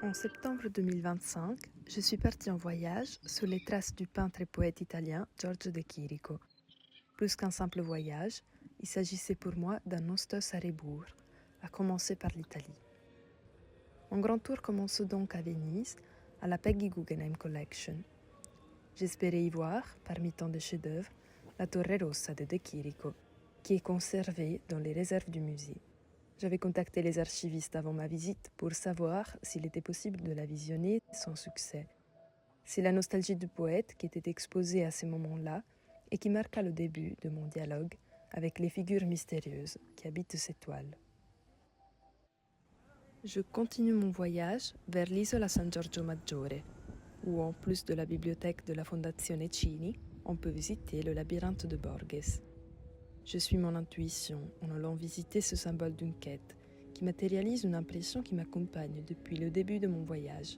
En septembre 2025, je suis partie en voyage sur les traces du peintre et poète italien Giorgio de Chirico. Plus qu'un simple voyage, il s'agissait pour moi d'un nostos à rebours, à commencer par l'Italie. Mon grand tour commence donc à Venise, à la Peggy Guggenheim Collection. J'espérais y voir, parmi tant de chefs-d'œuvre, la Torre Rossa de Chirico, qui est conservée dans les réserves du musée. J'avais contacté les archivistes avant ma visite pour savoir s'il était possible de la visionner sans succès. C'est la nostalgie du poète qui était exposée à ces moments-là et qui marqua le début de mon dialogue avec les figures mystérieuses qui habitent ces toiles. Je continue mon voyage vers l'isola San Giorgio Maggiore, où en plus de la bibliothèque de la Fondazione Cini, on peut visiter le labyrinthe de Borges. Je suis mon intuition en allant visiter ce symbole d'une quête qui matérialise une impression qui m'accompagne depuis le début de mon voyage,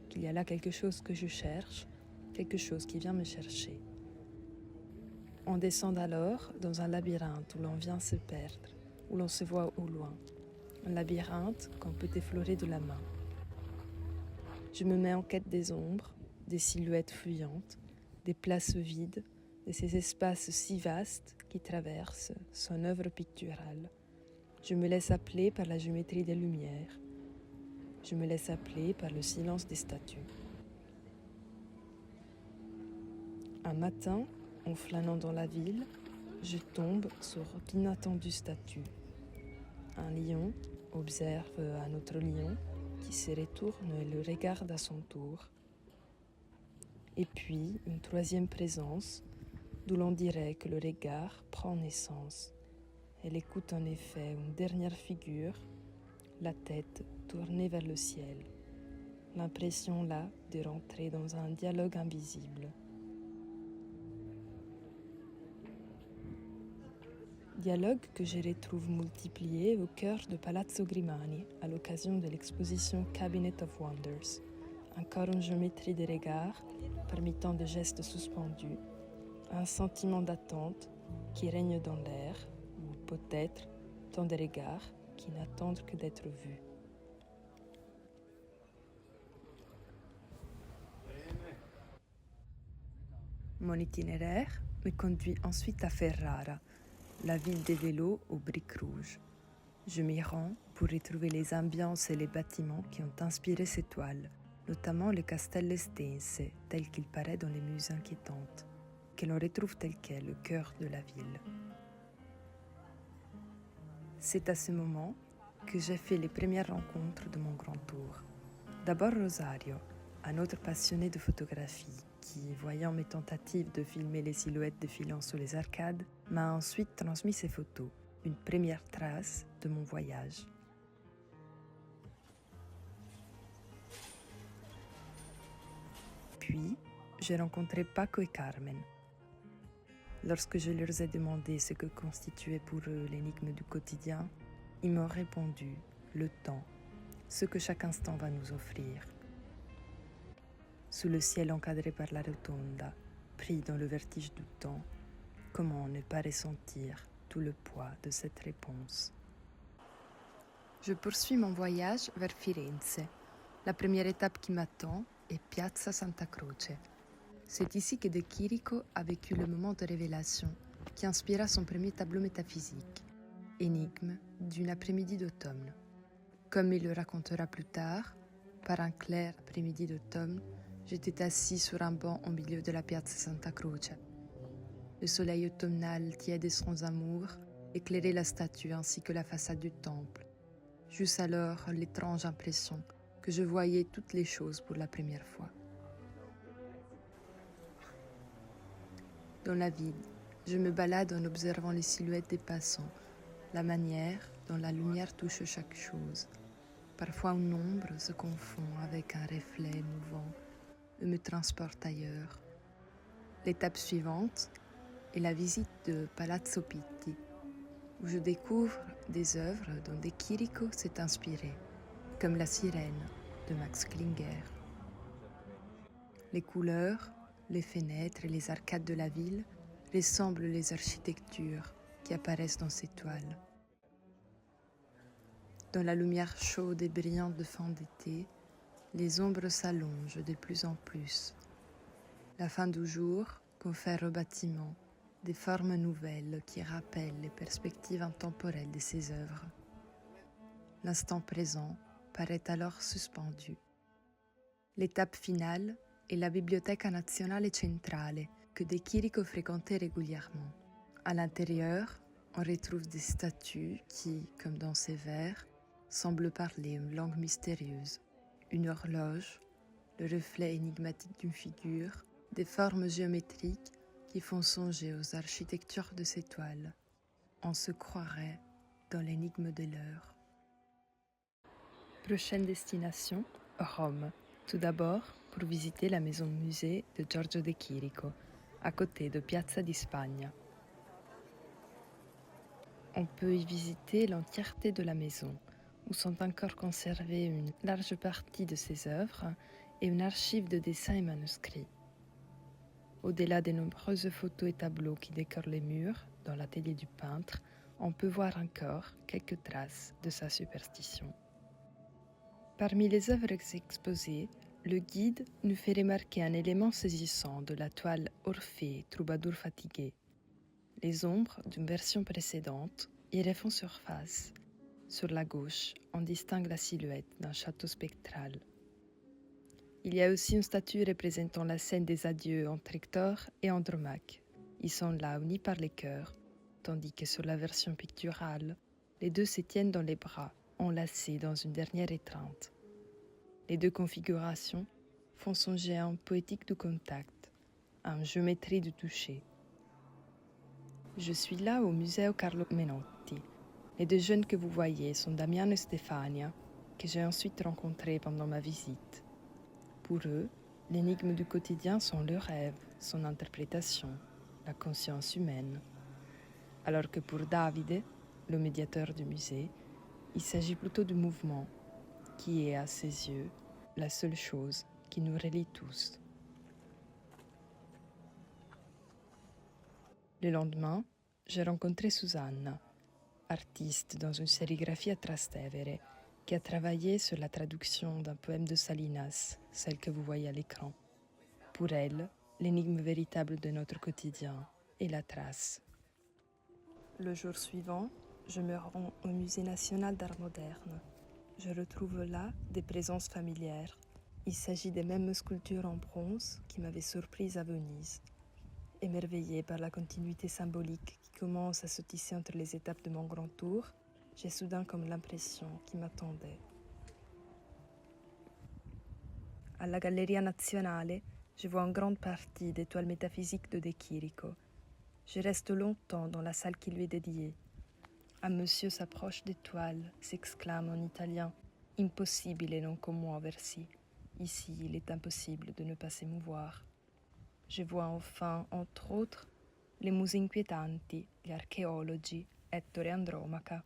qu'il y a là quelque chose que je cherche, quelque chose qui vient me chercher. On descend alors dans un labyrinthe où l'on vient se perdre, où l'on se voit au loin, un labyrinthe qu'on peut effleurer de la main. Je me mets en quête des ombres, des silhouettes fuyantes, des places vides, de ces espaces si vastes qui traversent son œuvre picturale. Je me laisse appeler par la géométrie des lumières. Je me laisse appeler par le silence des statues. Un matin, en flânant dans la ville, je tombe sur d'inattendues statues. Un lion observe un autre lion qui se retourne et le regarde à son tour. Et puis, une troisième présence, d'où l'on dirait que le regard prend naissance. Elle écoute en effet une dernière figure, la tête tournée vers le ciel. L'impression là de rentrer dans un dialogue invisible. Dialogue que je retrouve multiplié au cœur de Palazzo Grimani à l'occasion de l'exposition Cabinet of Wonders. Encore une géométrie des regards, parmi tant de gestes suspendus, un sentiment d'attente qui règne dans l'air, ou peut-être tant de regards qui n'attendent que d'être vus. Mon itinéraire me conduit ensuite à Ferrara, la ville des vélos aux briques rouges. Je m'y rends pour retrouver les ambiances et les bâtiments qui ont inspiré ces toiles, notamment le Castello Estense, tel qu'il paraît dans les muses inquiétantes, que l'on retrouve tel quel au cœur de la ville. C'est à ce moment que j'ai fait les premières rencontres de mon grand tour. D'abord Rosario, un autre passionné de photographie, qui, voyant mes tentatives de filmer les silhouettes défilant sur les arcades, m'a ensuite transmis ses photos, une première trace de mon voyage. Puis, j'ai rencontré Paco et Carmen. Lorsque je leur ai demandé ce que constituait pour eux l'énigme du quotidien, ils m'ont répondu le temps, ce que chaque instant va nous offrir. Sous le ciel encadré par la rotonda, pris dans le vertige du temps, comment ne pas ressentir tout le poids de cette réponse? Je poursuis mon voyage vers Firenze. La première étape qui m'attend est Piazza Santa Croce. C'est ici que De Chirico a vécu le moment de révélation qui inspira son premier tableau métaphysique, Énigme d'une après-midi d'automne. Comme il le racontera plus tard, par un clair après-midi d'automne, j'étais assis sur un banc au milieu de la Piazza Santa Croce. Le soleil automnal, tiède et sans amour, éclairait la statue ainsi que la façade du temple. J'eus alors l'étrange impression que je voyais toutes les choses pour la première fois. Dans la ville, je me balade en observant les silhouettes des passants, la manière dont la lumière touche chaque chose. Parfois une ombre se confond avec un reflet mouvant et me transporte ailleurs. L'étape suivante est la visite de Palazzo Pitti, où je découvre des œuvres dont De Chirico s'est inspiré, comme La Sirène de Max Klinger. Les couleurs, les fenêtres et les arcades de la ville ressemblent les architectures qui apparaissent dans ces toiles. Dans la lumière chaude et brillante de fin d'été, Les ombres s'allongent de plus en plus. La fin du jour confère au bâtiment des formes nouvelles qui rappellent les perspectives intemporelles de ses œuvres. L'instant présent paraît alors suspendu. L'étape finale est la Biblioteca Nazionale Centrale que De Chirico fréquentait régulièrement. À l'intérieur, on retrouve des statues qui, comme dans ses vers, semblent parler une langue mystérieuse. Une horloge, le reflet énigmatique d'une figure, des formes géométriques qui font songer aux architectures de ces toiles. On se croirait dans l'énigme de l'heure. Prochaine destination, Rome. Tout d'abord, pour visiter la maison-musée de Giorgio De Chirico, à côté de Piazza di Spagna. On peut y visiter l'entièreté de la maison, où sont encore conservées une large partie de ses œuvres et une archive de dessins et manuscrits. Au-delà des nombreuses photos et tableaux qui décorent les murs, dans l'atelier du peintre, on peut voir encore quelques traces de sa superstition. Parmi les œuvres exposées, le guide nous fait remarquer un élément saisissant de la toile Orphée, troubadour fatigué. Les ombres d'une version précédente y refont surface. Sur la gauche, on distingue la silhouette d'un château spectral. Il y a aussi une statue représentant la scène des adieux entre Hector et Andromaque. Ils sont là unis par les cœurs, tandis que sur la version picturale, les deux se tiennent dans les bras, enlacés dans une dernière étreinte. Les deux configurations font songer à une poétique du contact, à une géométrie du toucher. Je suis là au Museo Carlo Menotti. Les deux jeunes que vous voyez sont Damiano et Stefania, que j'ai ensuite rencontrés pendant ma visite. Pour eux, l'énigme du quotidien sont le rêve, son interprétation, la conscience humaine. Alors que pour Davide, le médiateur du musée, il s'agit plutôt du mouvement, qui est, à ses yeux, la seule chose qui nous relie tous. Le lendemain, j'ai rencontré Susanna, artiste dans une sérigraphie à Trastevere, qui a travaillé sur la traduction d'un poème de Salinas, celle que vous voyez à l'écran. Pour elle, l'énigme véritable de notre quotidien est la trace. Le jour suivant, je me rends au Musée national d'art moderne. Je retrouve là des présences familières. Il s'agit des mêmes sculptures en bronze qui m'avaient surprise à Venise. Émerveillée par la continuité symbolique qui commence à se tisser entre les étapes de mon grand tour, j'ai soudain comme l'impression qui m'attendait. À la Galleria Nazionale, je vois en grande partie des toiles métaphysiques de De Chirico. Je reste longtemps dans la salle qui lui est dédiée. Un monsieur s'approche des toiles, s'exclame en italien « Impossibile non commuoversi ». Ici, il est impossible de ne pas s'émouvoir. Je vois enfin, entre autres, les muse inquietanti, gli archéologi, Ettore et Andromaca.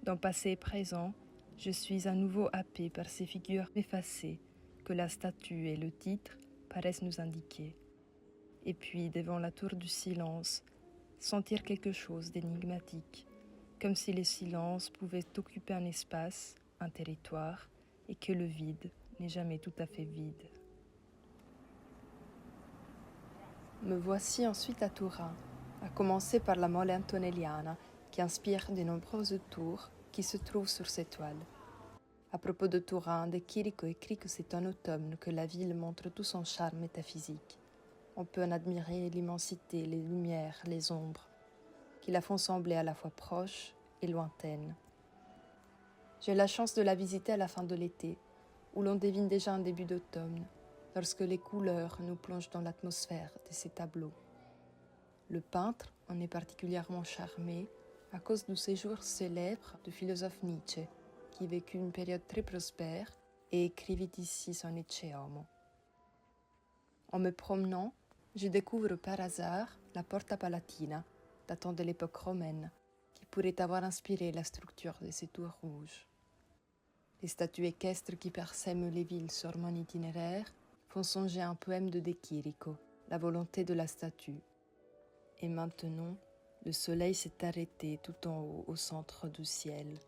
Dans passé et présent, je suis à nouveau happé par ces figures effacées que la statue et le titre paraissent nous indiquer. Et puis, devant la tour du silence, sentir quelque chose d'énigmatique, comme si le silence pouvait occuper un espace, un territoire, et que le vide n'est jamais tout à fait vide. Me voici ensuite à Turin, à commencer par la mole antonelliana, qui inspire de nombreuses tours qui se trouvent sur ces toiles. À propos de Turin, De Chirico écrit que c'est en automne que la ville montre tout son charme métaphysique. On peut en admirer l'immensité, les lumières, les ombres, qui la font sembler à la fois proche et lointaine. J'ai eu la chance de la visiter à la fin de l'été, où l'on devine déjà un début d'automne, lorsque les couleurs nous plongent dans l'atmosphère de ces tableaux. Le peintre en est particulièrement charmé à cause du séjour célèbre du philosophe Nietzsche, qui vécut une période très prospère et écrivit ici son Ecce Homo. En me promenant, je découvre par hasard la Porta Palatina, datant de l'époque romaine, qui pourrait avoir inspiré la structure de ces tours rouges. Les statues équestres qui parsèment les villes sur mon itinéraire font songer à un poème de De Chirico, la volonté de la statue. Et maintenant, le soleil s'est arrêté tout en haut au centre du ciel.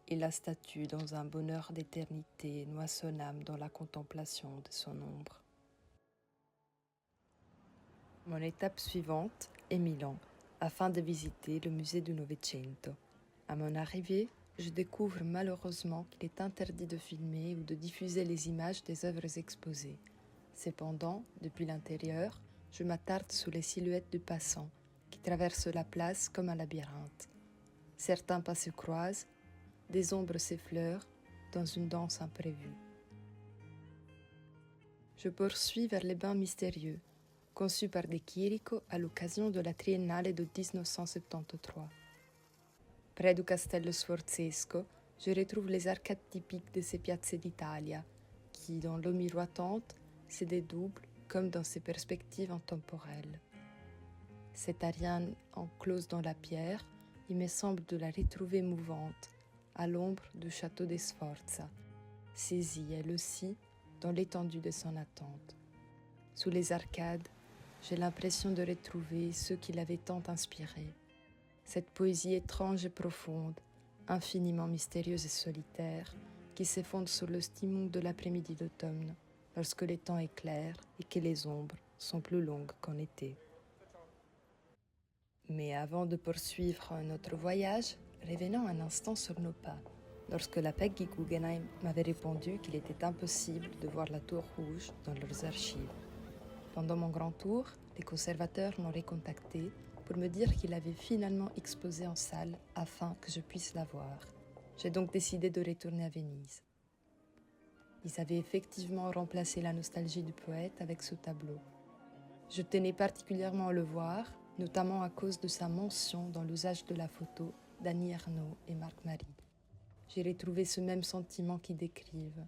et la statue dans un bonheur d'éternité noie son âme dans la contemplation de son ombre. Mon étape suivante est Milan, afin de visiter le musée du Novecento. À mon arrivée, je découvre malheureusement qu'il est interdit de filmer ou de diffuser les images des œuvres exposées. Cependant, depuis l'intérieur, je m'attarde sur les silhouettes de passants qui traversent la place comme un labyrinthe. Certains pas se croisent, des ombres s'effleurent dans une danse imprévue. Je poursuis vers les bains mystérieux, conçus par De Chirico à l'occasion de la Triennale de 1973. Près du Castello Sforzesco, je retrouve les arcades typiques de ces piazze d'Italia, qui, dans l'eau miroitante, se dédoublent comme dans ces perspectives intemporelles. Cette Ariane enclose dans la pierre, il me semble de la retrouver mouvante, à l'ombre du château des Sforza, saisie elle aussi dans l'étendue de son attente. Sous les arcades, j'ai l'impression de retrouver ceux qui l'avaient tant inspiré. Cette poésie étrange et profonde, infiniment mystérieuse et solitaire, qui s'effondre sur le stimon de l'après-midi d'automne, lorsque le temps est clair et que les ombres sont plus longues qu'en été. Mais avant de poursuivre notre voyage, revenons un instant sur nos pas, lorsque la Peggy Guggenheim m'avait répondu qu'il était impossible de voir la tour rouge dans leurs archives. Pendant mon grand tour, les conservateurs m'ont recontacté pour me dire qu'il avait finalement exposé en salle afin que je puisse la voir. J'ai donc décidé de retourner à Venise. Ils avaient effectivement remplacé la nostalgie du poète avec ce tableau. Je tenais particulièrement à le voir, notamment à cause de sa mention dans l'usage de la photo d'Annie Ernaux et Marc Marie. J'ai retrouvé ce même sentiment qu'ils décrivent,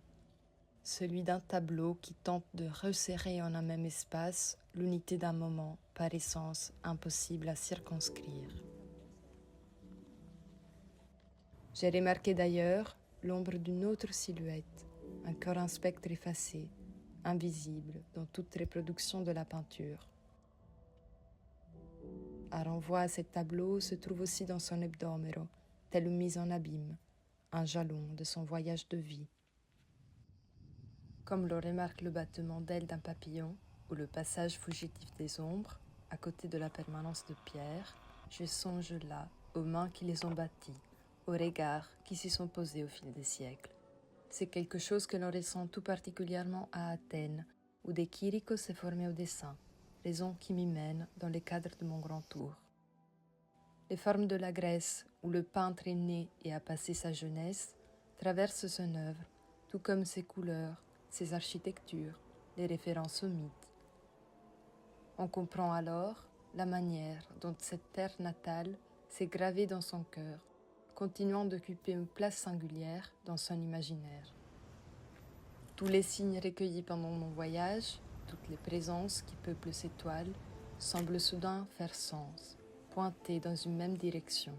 celui d'un tableau qui tente de resserrer en un même espace l'unité d'un moment, par essence impossible à circonscrire. J'ai remarqué d'ailleurs l'ombre d'une autre silhouette, encore un spectre effacé, invisible dans toute reproduction de la peinture. Un renvoi à ce tableau se trouve aussi dans son hebdomero, telle une mise en abîme, un jalon de son voyage de vie. Comme le remarque le battement d'ailes d'un papillon ou le passage fugitif des ombres, à côté de la permanence de pierre, je songe là aux mains qui les ont bâties, aux regards qui s'y sont posés au fil des siècles. C'est quelque chose que l'on ressent tout particulièrement à Athènes, où De Chirico s'est formé au dessin, raison qui m'y mène dans le cadre de mon grand tour. Les formes de la Grèce, où le peintre est né et a passé sa jeunesse, traversent son œuvre, tout comme ses couleurs, ses architectures, les références aux mythes. On comprend alors la manière dont cette terre natale s'est gravée dans son cœur, continuant d'occuper une place singulière dans son imaginaire. Tous les signes recueillis pendant mon voyage, toutes les présences qui peuplent ces toiles, semblent soudain faire sens, pointer dans une même direction,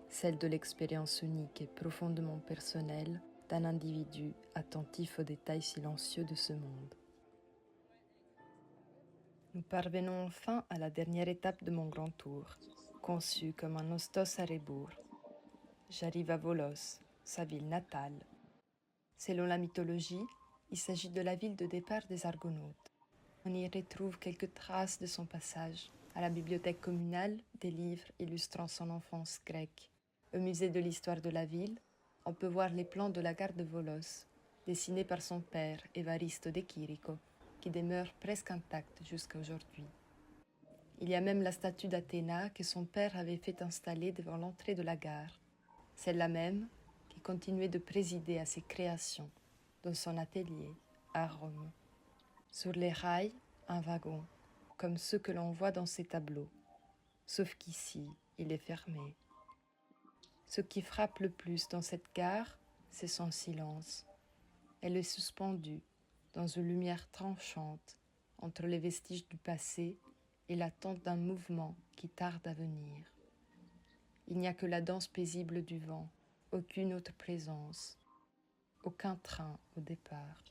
celle de l'expérience unique et profondément personnelle d'un individu attentif aux détails silencieux de ce monde. Nous parvenons enfin à la dernière étape de mon grand tour, conçu comme un hostos à rebours. J'arrive à Volos, sa ville natale. Selon la mythologie, il s'agit de la ville de départ des Argonautes. On y retrouve quelques traces de son passage. À la bibliothèque communale, des livres illustrant son enfance grecque. Au musée de l'histoire de la ville, on peut voir les plans de la gare de Volos, dessinés par son père, Évaristo De Chirico, qui demeure presque intacte jusqu'à aujourd'hui. Il y a même la statue d'Athéna que son père avait fait installer devant l'entrée de la gare, celle-là même qui continuait de présider à ses créations dans son atelier à Rome. Sur les rails, un wagon, comme ceux que l'on voit dans ces tableaux, sauf qu'ici, il est fermé. Ce qui frappe le plus dans cette gare, c'est son silence. Elle est suspendue dans une lumière tranchante entre les vestiges du passé et l'attente d'un mouvement qui tarde à venir. Il n'y a que la danse paisible du vent, aucune autre présence, aucun train au départ.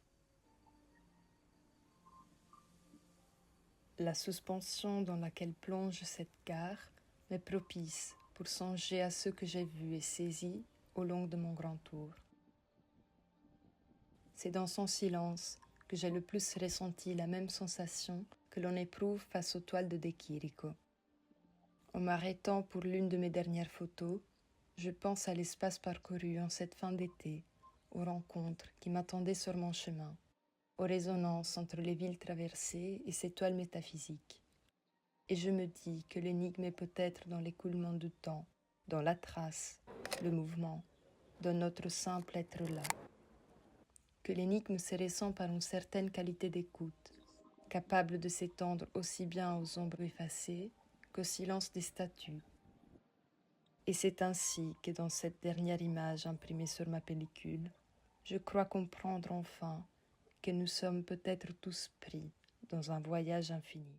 La suspension dans laquelle plonge cette gare m'est propice pour songer à ce que j'ai vu et saisi au long de mon grand tour. C'est dans son silence que j'ai le plus ressenti la même sensation que l'on éprouve face aux toiles de De Chirico. En m'arrêtant pour l'une de mes dernières photos, je pense à l'espace parcouru en cette fin d'été, aux rencontres qui m'attendaient sur mon chemin, aux résonances entre les villes traversées et ces toiles métaphysiques. Et je me dis que l'énigme est peut-être dans l'écoulement du temps, dans la trace, le mouvement, dans notre simple être là. Que l'énigme se ressent par une certaine qualité d'écoute, capable de s'étendre aussi bien aux ombres effacées qu'au silence des statues. Et c'est ainsi que dans cette dernière image imprimée sur ma pellicule, je crois comprendre enfin que nous sommes peut-être tous pris dans un voyage infini.